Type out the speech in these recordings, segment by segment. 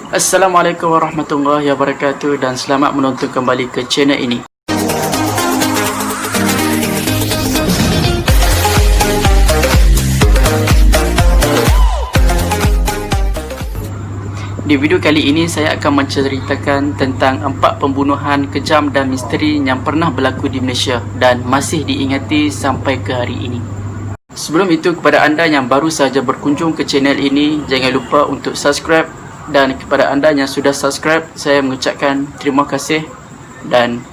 Assalamualaikum warahmatullahi wabarakatuh dan selamat menonton kembali ke channel ini. Di video kali ini saya akan menceritakan tentang 4 pembunuhan kejam dan misteri yang pernah berlaku di Malaysia dan masih diingati sampai ke hari ini. Sebelum itu, kepada anda yang baru saja berkunjung ke channel ini, jangan lupa untuk subscribe, dan kepada anda yang sudah subscribe, saya mengucapkan terima kasih dan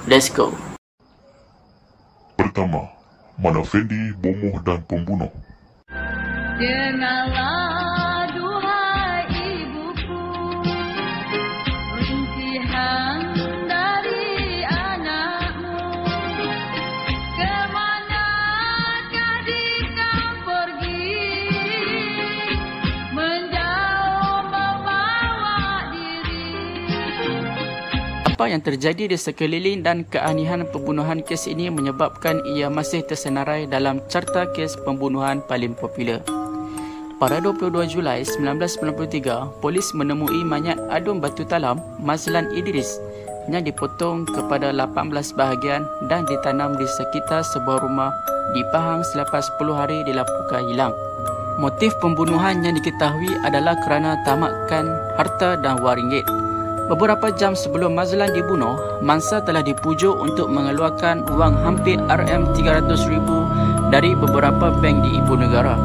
let's go. Pertama, Mana Fendi, Bomoh dan Pembunuh. Dengarlah duhai ibuku, rintihan dari anakmu. Kemanakah dikau pergi, menjauh membawa diri. Apa yang terjadi di sekeliling dan keanehan pembunuhan kes ini menyebabkan ia masih tersenarai dalam carta kes pembunuhan paling popular. Pada 22 Julai 1993, polis menemui mayat Adun Batu Talam Mazlan Idris yang dipotong kepada 18 bahagian dan ditanam di sekitar sebuah rumah di Pahang selepas 10 hari dilaporkan hilang. Motif pembunuhan yang diketahui adalah kerana tamakkan harta dan wang ringgit. Beberapa jam sebelum Mazlan dibunuh, mangsa telah dipujuk untuk mengeluarkan wang hampir RM300,000 dari beberapa bank di ibu negara.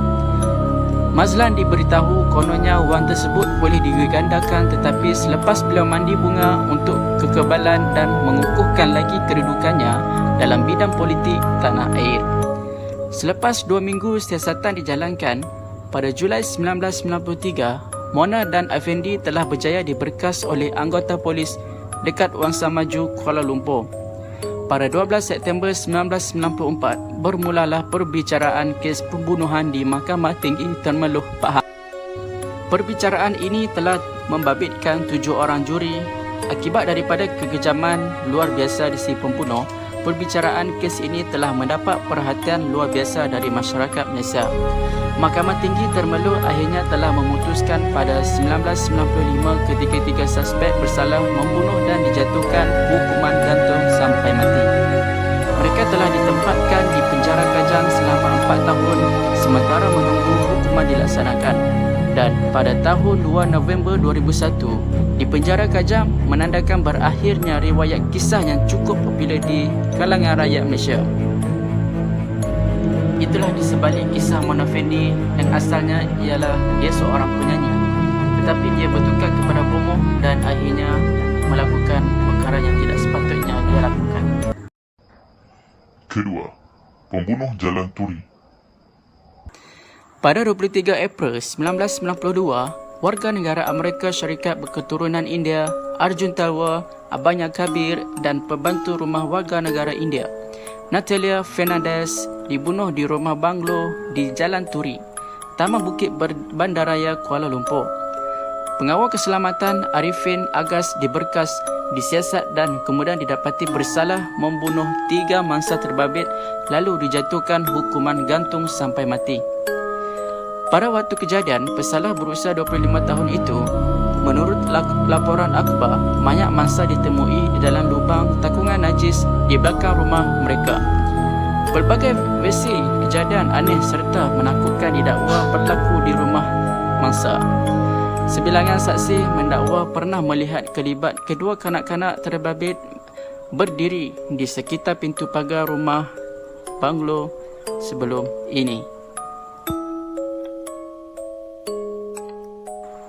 Mazlan diberitahu kononnya wang tersebut boleh digandakan, tetapi selepas beliau mandi bunga untuk kekebalan dan mengukuhkan lagi kedudukannya dalam bidang politik tanah air. Selepas 2 minggu siasatan dijalankan, pada Julai 1993, Mona dan Effendi telah berjaya diberkas oleh anggota polis dekat Wangsa Maju, Kuala Lumpur. Pada 12 September 1994, bermulalah perbicaraan kes pembunuhan di Mahkamah Tinggi Tan Meloh Pahang. Perbicaraan ini telah membabitkan 7 orang juri. Akibat daripada kekejaman luar biasa di si pembunuh, perbicaraan kes ini telah mendapat perhatian luar biasa dari masyarakat Malaysia. Mahkamah Tinggi Tan Meloh akhirnya telah memutuskan pada 1995 ketiga-tiga suspek bersalah membunuh dan dijatuhkan hukuman gantung sampai mati. Mereka telah ditempatkan di penjara Kajang selama 4 tahun sementara menunggu hukuman dilaksanakan. Dan pada tahun 2 November 2001, di penjara Kajang menandakan berakhirnya riwayat kisah yang cukup popular di kalangan rakyat Malaysia. Itulah di sebalik kisah Mona Fendi yang asalnya ialah dia seorang penyanyi, tetapi dia bertukar kepada bomoh dan akhirnya melakukan perkara yang tidak sepatutnya dia lakukan. Kedua, Pembunuh Jalan Turi. Pada 23 April 1992, warga negara Amerika Syarikat berketurunan India, Arjun Talwar, abangnya Kabir dan pembantu rumah warga negara India, Natalia Fernandez, dibunuh di rumah banglo di Jalan Turi, Taman Bukit Bandaraya, Kuala Lumpur. Pengawal keselamatan Arifin Agas diberkas, disiasat dan kemudian didapati bersalah membunuh 3 mangsa terbabit lalu dijatuhkan hukuman gantung sampai mati. Pada waktu kejadian, pesalah berusia 25 tahun itu, menurut laporan akhbar, mayat mangsa ditemui di dalam lubang takungan najis di belakang rumah mereka. Pelbagai versi kejadian aneh serta menakutkan didakwa berlaku di rumah mangsa. Sebilangan saksi mendakwa pernah melihat kelibat kedua kanak-kanak terbabit berdiri di sekitar pintu pagar rumah banglo sebelum ini.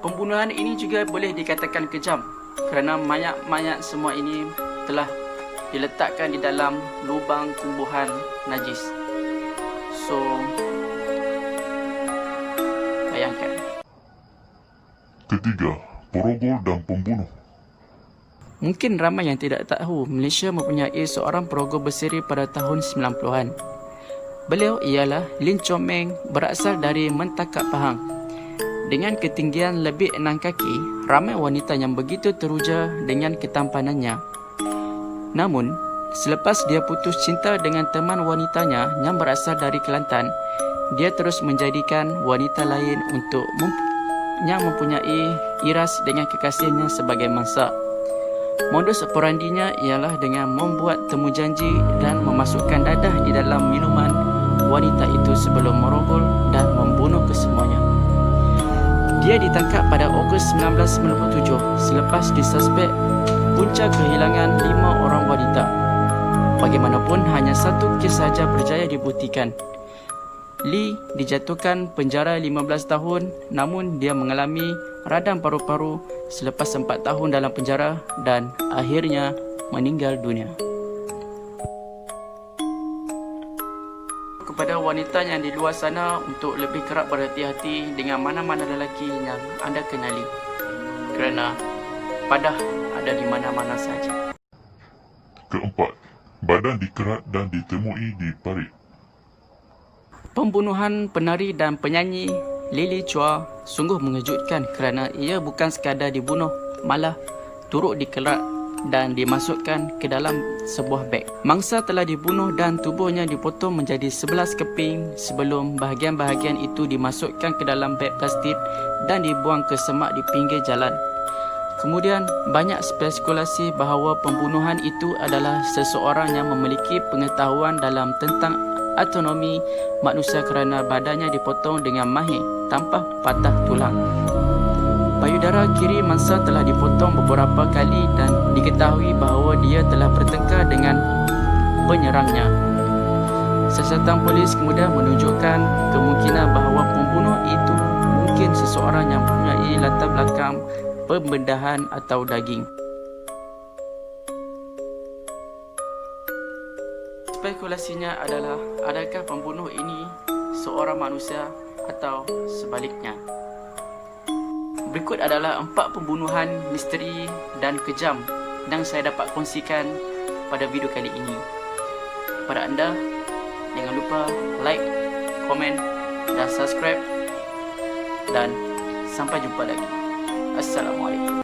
Pembunuhan ini juga boleh dikatakan kejam kerana mayat-mayat semua ini telah diletakkan di dalam lubang tumbuhan najis. So, bayangkan. Ketiga, Perogol dan Pembunuh. Mungkin ramai yang tidak tahu Malaysia mempunyai seorang perogol bersiri pada tahun 90-an. Beliau ialah Lin Chong Meng, berasal dari Mentakak Pahang. Dengan ketinggian lebih 6 kaki, ramai wanita yang begitu teruja dengan ketampanannya. Namun, selepas dia putus cinta dengan teman wanitanya yang berasal dari Kelantan, dia terus menjadikan wanita lain untuk yang mempunyai iras dengan kekasihnya sebagai mangsa. Modus operandinya ialah dengan membuat temu janji dan memasukkan dadah di dalam minuman wanita itu sebelum merogoh dan membunuh kesemuanya. Dia ditangkap pada Ogos 1997 selepas disuspek punca kehilangan 5 orang wanita. Bagaimanapun, hanya satu kes sahaja berjaya dibuktikan. Lee dijatuhkan penjara 15 tahun, namun dia mengalami radam paru-paru selepas 4 tahun dalam penjara dan akhirnya meninggal dunia. Kepada wanita yang di luar sana untuk lebih kerap berhati-hati dengan mana-mana lelaki yang anda kenali, kerana padah ada di mana-mana saja. Keempat, badan dikerat dan ditemui di parit. Pembunuhan penari dan penyanyi Lily Chua sungguh mengejutkan kerana ia bukan sekadar dibunuh, malah turut dikerat dan dimasukkan ke dalam sebuah beg. Mangsa telah dibunuh dan tubuhnya dipotong menjadi 11 keping sebelum bahagian-bahagian itu dimasukkan ke dalam beg plastik dan dibuang ke semak di pinggir jalan. Kemudian, banyak spekulasi bahawa pembunuhan itu adalah seseorang yang memiliki pengetahuan dalam tentang anatomi manusia kerana badannya dipotong dengan mahir tanpa patah tulang. Payudara kiri mangsa telah dipotong beberapa kali dan diketahui bahawa dia telah bertengkar dengan penyerangnya. Siasatan polis kemudian menunjukkan kemungkinan bahawa pembunuh itu mungkin seseorang yang mempunyai latar belakang pembedahan atau daging. Spekulasinya adalah, adakah pembunuh ini seorang manusia atau sebaliknya? Berikut adalah 4 pembunuhan misteri dan kejam yang saya dapat kongsikan pada video kali ini. Pada anda, jangan lupa like, komen dan subscribe, dan sampai jumpa lagi. Assalamualaikum.